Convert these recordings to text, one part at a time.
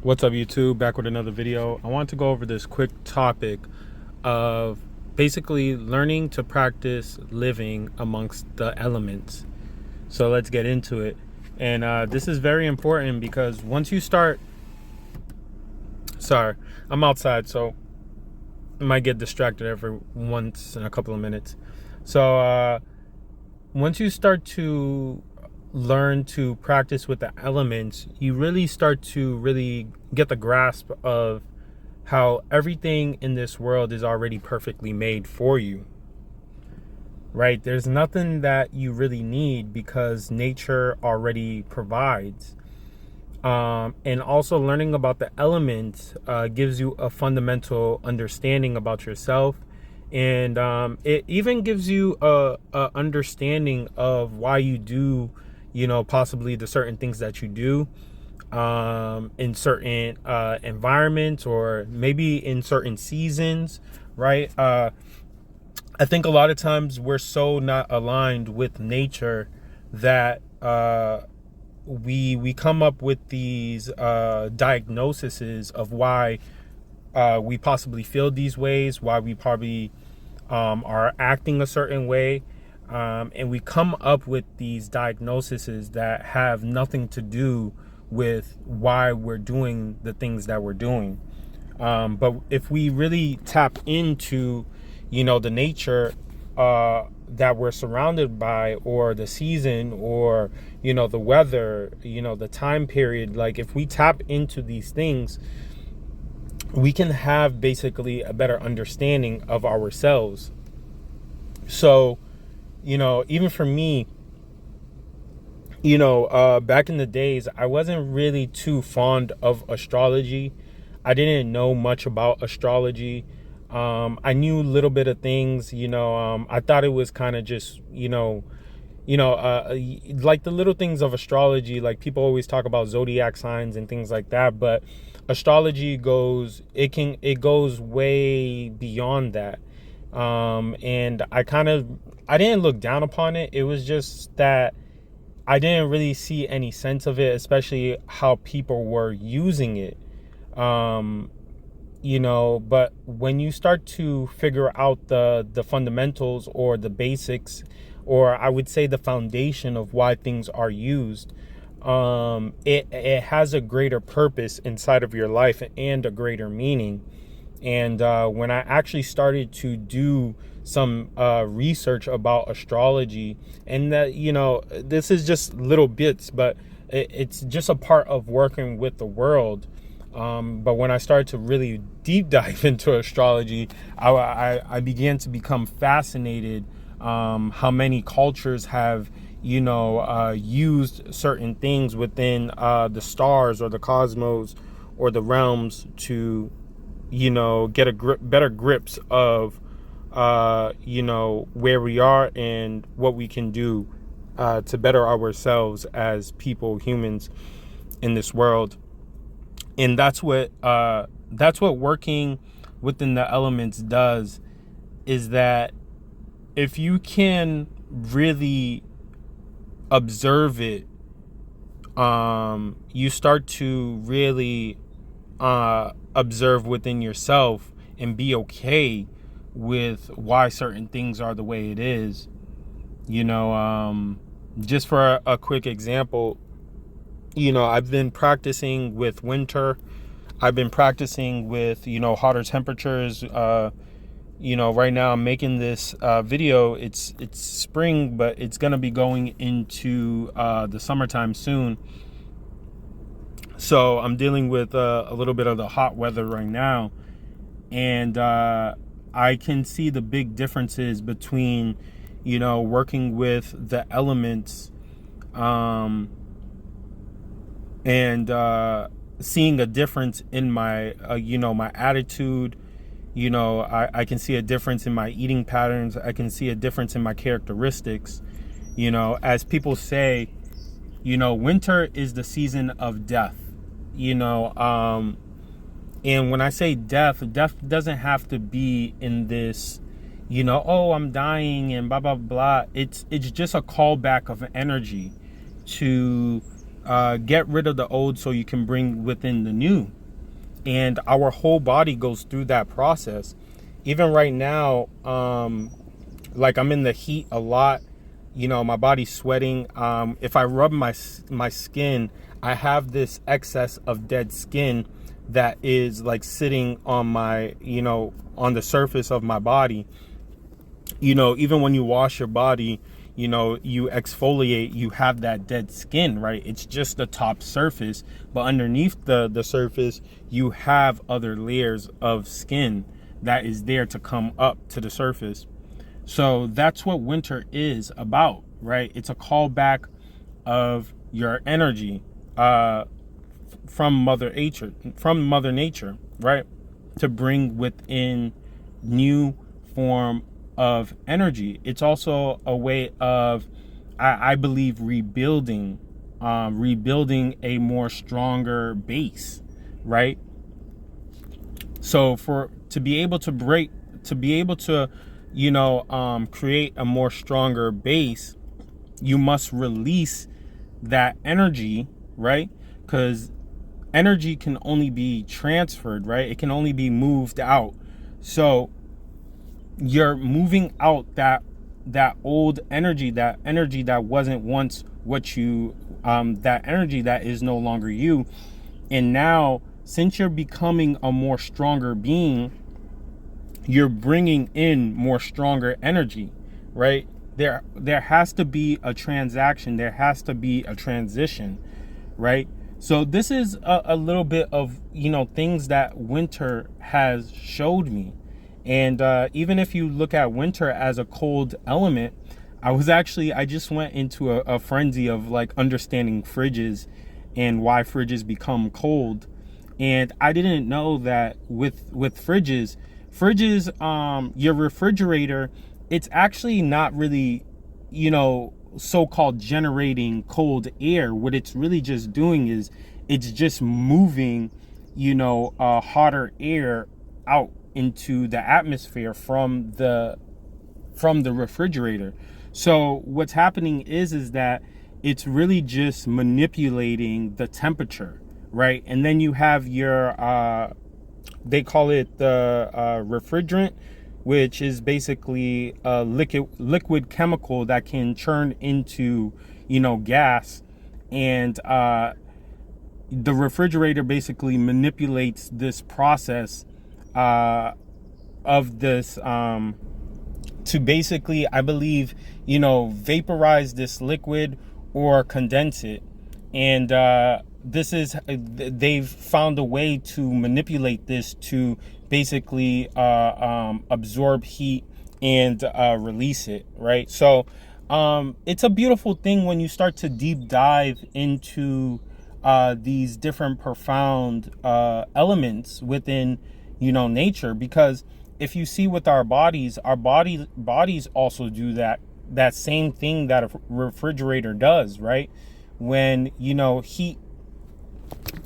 What's up, YouTube? Back with another video. I want to go over this quick topic of basically learning to practice living amongst the elements. So let's get into it. And this is very important because once you start, sorry, I'm outside, so I might get distracted every once in a couple of minutes. So once you start to learn to practice with the elements, you really start to really get the grasp of how everything in this world is already perfectly made for you, right? There's nothing that you really need because nature already provides. And also learning about the elements gives you a fundamental understanding about yourself. And it even gives you a understanding of why you do, possibly the certain things that you do in certain environments, or maybe in certain seasons, right? I think a lot of times we're so not aligned with nature that we come up with these diagnoses of why we possibly feel these ways, why we probably are acting a certain way. And we come up with these diagnoses that have nothing to do with why we're doing the things that we're doing. But if we really tap into, the nature that we're surrounded by, or the season, or, the weather, the time period, like if we tap into these things, we can have basically a better understanding of ourselves. So, even for me, back in the days, I wasn't really too fond of astrology. I didn't know much about astrology. I knew a little bit of things, I thought it was kind of just, like the little things of astrology. Like people always talk about zodiac signs and things like that, but astrology it goes way beyond that. And I didn't look down upon it. It was just that I didn't really see any sense of it, especially how people were using it. But when you start to figure out the fundamentals, or the basics, or I would say the foundation of why things are used, it has a greater purpose inside of your life and a greater meaning. And when I actually started to do some research about astrology, and that, this is just little bits, but it's just a part of working with the world. But when I started to really deep dive into astrology, I began to become fascinated how many cultures have, used certain things within the stars or the cosmos or the realms to, get a better grips of, where we are and what we can do to better ourselves as people, humans in this world. And that's what working within the elements does, is that if you can really observe it, you start to really observe within yourself and be okay with why certain things are the way it is. Just for a quick example, I've been practicing with winter. I've been practicing with, hotter temperatures. Right now I'm making this video. It's spring, but it's going to be going into the summertime soon. So I'm dealing with a little bit of the hot weather right now. And I can see the big differences between, working with the elements, and seeing a difference in my my attitude. I can see a difference in my eating patterns. I can see a difference in my characteristics. As people say, winter is the season of death. And when I say death doesn't have to be in this, oh, I'm dying and blah blah blah. It's just a callback of energy to, get rid of the old so you can bring within the new. And our whole body goes through that process. Even right now, like I'm in the heat a lot, my body's sweating. If I rub my skin, I have this excess of dead skin that is like sitting on my, on the surface of my body. Even when you wash your body, you exfoliate, you have that dead skin, right? It's just the top surface, but underneath the surface, you have other layers of skin that is there to come up to the surface. So that's what winter is about, right? It's a callback of your energy from Mother Nature, right? To bring within new form of energy. It's also a way of, I believe, rebuilding a more stronger base, right? So to be able to create a more stronger base, you must release that energy, right? Because energy can only be transferred, right? It can only be moved out. So you're moving out that old energy, that energy that wasn't once what you, that energy that is no longer you. And now, since you're becoming a more stronger being, you're bringing in more stronger energy, right? There has to be a transaction. There has to be a transition, right? So this is a little bit of, things that winter has showed me. And even if you look at winter as a cold element, I just went into a frenzy of like understanding fridges and why fridges become cold. And I didn't know that with fridges, your refrigerator, it's actually not really, so-called generating cold air. What it's really just doing is it's just moving, hotter air out into the atmosphere from the refrigerator. So what's happening is that it's really just manipulating the temperature, right? And then you have your they call it the refrigerant, which is basically a liquid chemical that can turn into gas. And the refrigerator basically manipulates this process of this to basically, I believe, vaporize this liquid or condense it. And they've found a way to manipulate this to basically absorb heat and release it, right? So it's a beautiful thing when you start to deep dive into these different profound elements within nature, because if you see with our bodies also do that same thing that a refrigerator does, right? When heat,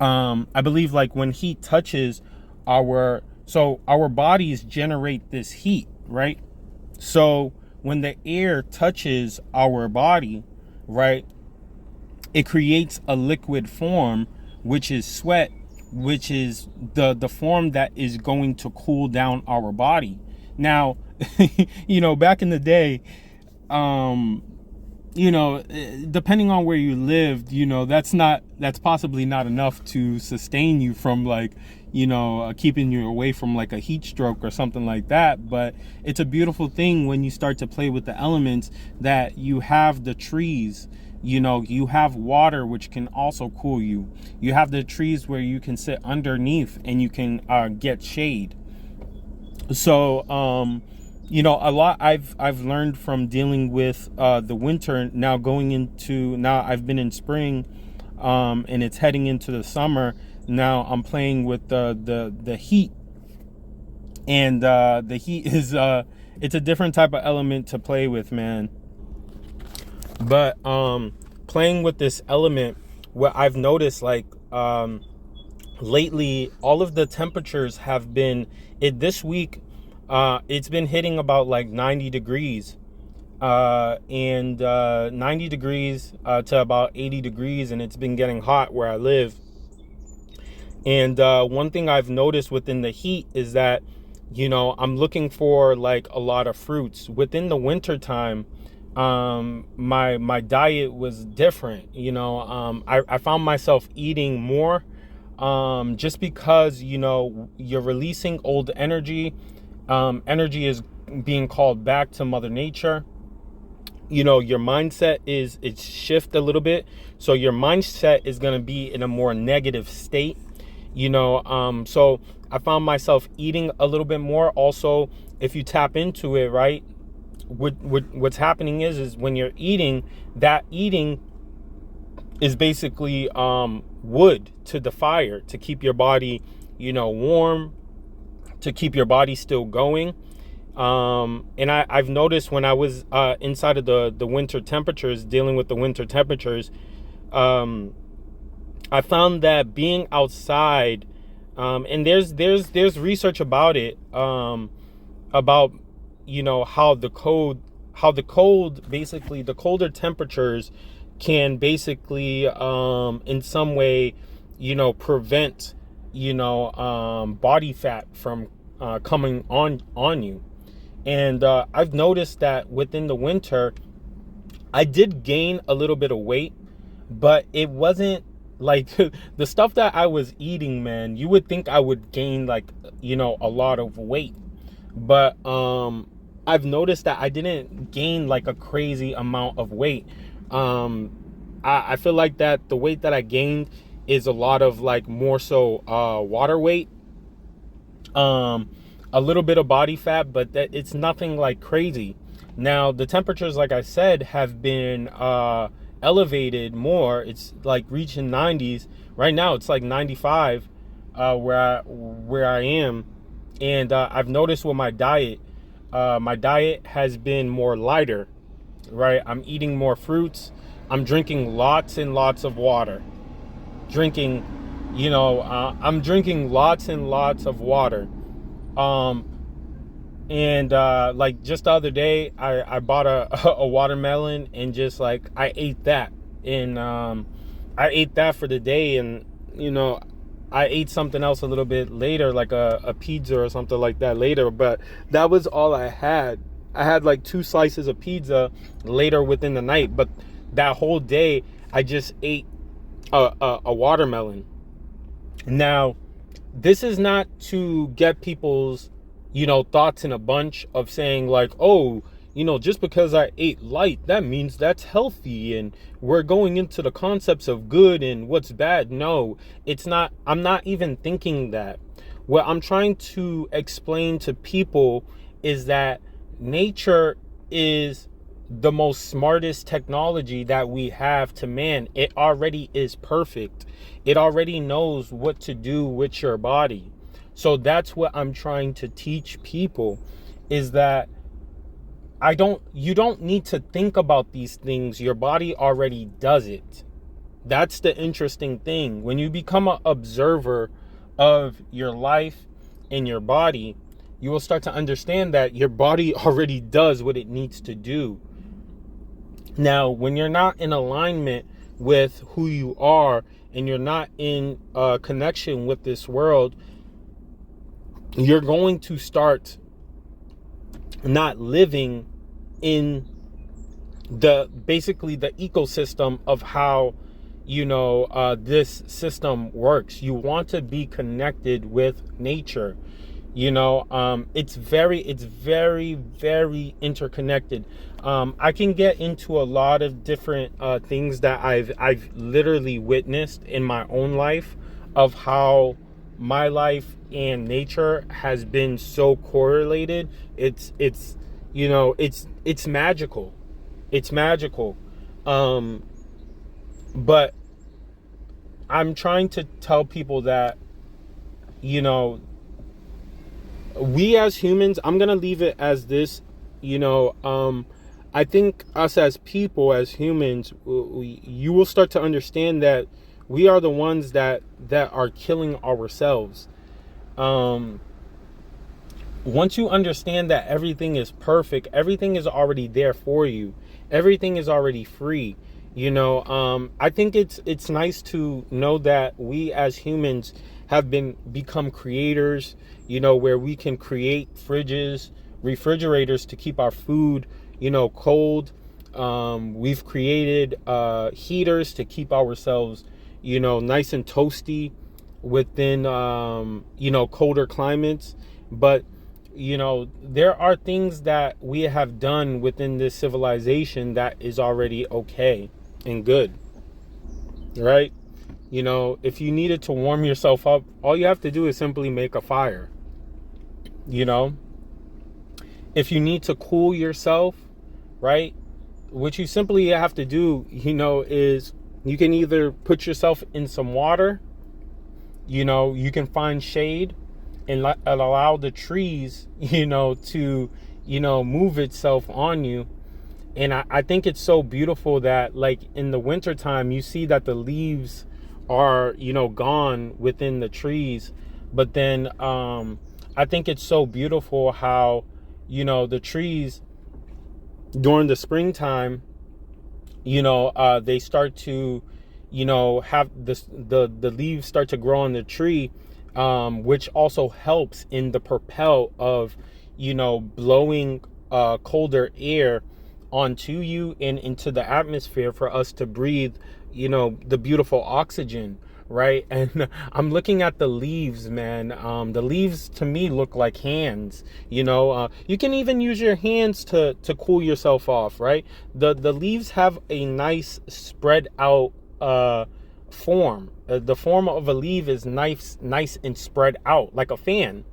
I believe, like when heat touches our bodies generate this heat, right? So when the air touches our body, right, it creates a liquid form, which is sweat, which is the form that is going to cool down our body. Now, back in the day, depending on where you lived, that's possibly not enough to sustain you from like, keeping you away from like a heat stroke or something like that. But it's a beautiful thing when you start to play with the elements, that you have the trees, you have water, which can also cool you. You have the trees where you can sit underneath and you can get shade. So, a lot I've learned from dealing with the winter. Now I've been in spring, and it's heading into the summer. Now I'm playing with the heat, and the heat is it's a different type of element to play with, man. But playing with this element, what I've noticed, like lately, all of the temperatures have been this week. It's been hitting about like 90 degrees, and 90 degrees to about 80 degrees, and it's been getting hot where I live. And one thing I've noticed within the heat is that, I'm looking for like a lot of fruits. Within the winter time, my diet was different. I found myself eating more, just because, you're releasing old energy. Energy is being called back to Mother Nature. Your mindset it's shift a little bit, so your mindset is going to be in a more negative state. So I found myself eating a little bit more. Also, if you tap into it, right, what's happening is when you're eating, that eating is basically wood to the fire, to keep your body warm, to keep your body still going. And I've noticed when I was inside of the winter temperatures, dealing with the winter temperatures, I found that being outside, and there's research about it, about how the cold, basically the colder temperatures can basically in some way prevent body fat from coming on you. And I've noticed that within the winter, I did gain a little bit of weight, but it wasn't like the stuff that I was eating, man. You would think I would gain like, a lot of weight. But I've noticed that I didn't gain like a crazy amount of weight. I feel like that the weight that I gained is a lot of like more so water weight. A little bit of body fat, but that it's nothing like crazy. Now the temperatures, like I said, have been elevated more. It's like reaching 90s right now. It's like 95 where I am. And I've noticed with my diet, has been more lighter, right? I'm eating more fruits. I'm drinking lots and lots of water. I'm drinking lots and lots of water. And like just the other day, I bought a watermelon, and just like I ate that. And I ate that for the day. And I ate something else a little bit later, like a pizza or something like that later. But that was all I had. I had like 2 slices of pizza later within the night. But that whole day, I just ate a watermelon. Now, this is not to get people's, thoughts in a bunch of saying like, oh, just because I ate light, that means that's healthy. And we're going into the concepts of good and what's bad. No, it's not. I'm not even thinking that. What I'm trying to explain to people is that nature is the most smartest technology that we have to man. It already is perfect. It already knows what to do with your body. So that's what I'm trying to teach people, is that you don't need to think about these things. Your body already does it. That's the interesting thing. When you become an observer of your life and your body, you will start to understand that your body already does what it needs to do. Now, when you're not in alignment with who you are, and you're not in connection with this world, you're going to start not living in basically the ecosystem of how this system works. You want to be connected with nature. It's very, very interconnected. I can get into a lot of different things that I've literally witnessed in my own life, of how my life and nature has been so correlated. It's magical. It's magical. But I'm trying to tell people that, we as humans, I'm going to leave it as this, I think us as people, as humans, you will start to understand that we are the ones that are killing ourselves. once you understand that everything is perfect, everything is already there for you, everything is already free. I think it's nice to know that we as humans have become creators, where we can create fridges, refrigerators to keep our food, cold. We've created heaters to keep ourselves, nice and toasty within, colder climates. But there are things that we have done within this civilization that is already okay and good, right? If you needed to warm yourself up, all you have to do is simply make a fire. If you need to cool yourself, right? What you simply have to do, is you can either put yourself in some water, you can find shade and allow the trees, to, move itself on you. And I think it's so beautiful that, like, in the wintertime, you see that the leaves are, gone within the trees. But then I think it's so beautiful how, the trees during the springtime, they start to, have the leaves start to grow on the tree, which also helps in the propel of, blowing colder air onto you and into the atmosphere for us to breathe, the beautiful oxygen, right? And I'm looking at the leaves, man. The leaves to me look like hands. You can even use your hands to cool yourself off, right? The leaves have a nice spread out form. The form of a leaf is nice and spread out like a fan,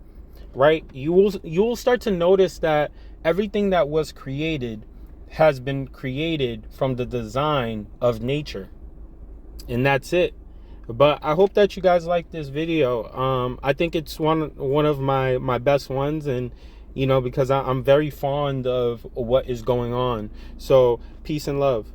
right? You will start to notice that everything that was created has been created from the design of nature, and that's it. But I hope that you guys like this video. I think it's one of my best ones, and because I'm very fond of what is going on. So peace and love.